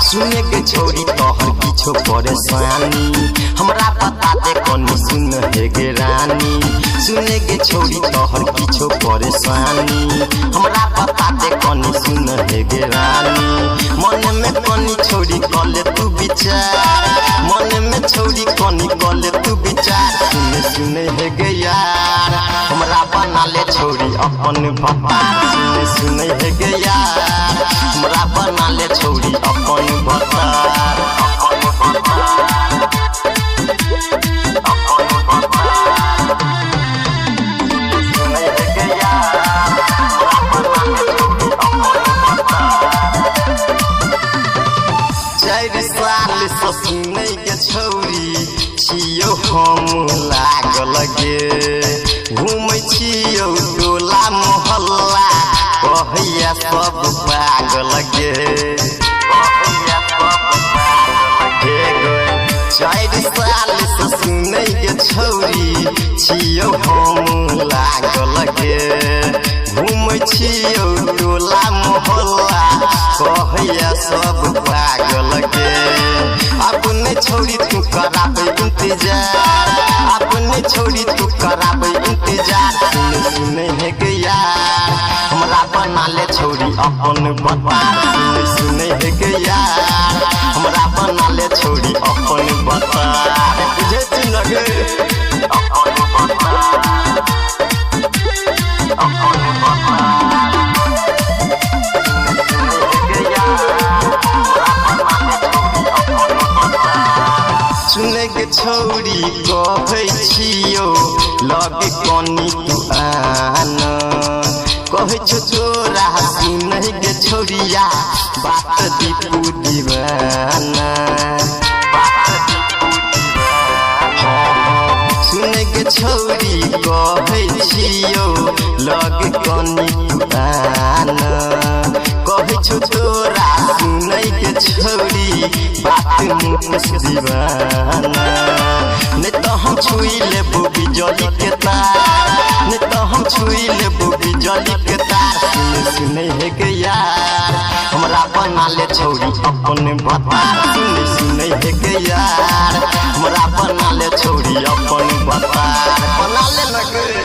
सुने के छोड़ी तोहर किछो परेशानी हमरा बता दे कनी सुन हे गे रानी। सुने के छोड़ी तोहर किछो परेशानी हमरा बता दे कनी सुन हे गे रानी। मन में कनी छोड़ी कले तू विचार, मन में छोड़ी कनी कले तू विचार। सुने सुने हे गे यार हमरा बना ले छोड़ी अपन भता। सुने सुने हे गे यार हमरा बना ले छोड़ी अपन भतार। चार साल से सुने के छौरी छियो हम लागल गे। घूमै छियो टोला मोहल्ला कहैया सब पागल गे। चार साल से सुने के छौरी छियो हम लागल गे। घूमै छियो टोला मोहल्ला कहैया सब पागल गे। अपने छोड़ी तू कराबे इंतजार, अपने छोड़ी तू कराबे इंतजार। सुने सुने हे गे यार हमरा बना ले छोड़ी अपन भतार। सुने सुने हे गे यार हमरा बना ले छोड़ी अपन भतार। बुझे छी न गे अपन भतार, अपन भतार। सुने के छौरी कहै छियो लगे कनी तू आन। कहै छो तोरा सुने के छौरिया बात दीपू दीवाना। सुने के छौरी कहै छियो लगे कनी तू आन। कहै छो तोरा सुने के छौरी बात मुकेश दीवाना। नहीं तो हम छुई लेबो बिजली के तार, नहीं तो हम छुई लेबो बिजली के तार। सुने सुने हे गे यार हमरा बना ले छौरी अपन भतार। सुने सुने हे गे यार हमरा बना ले छौरी अपन भतार। बना ले न गे।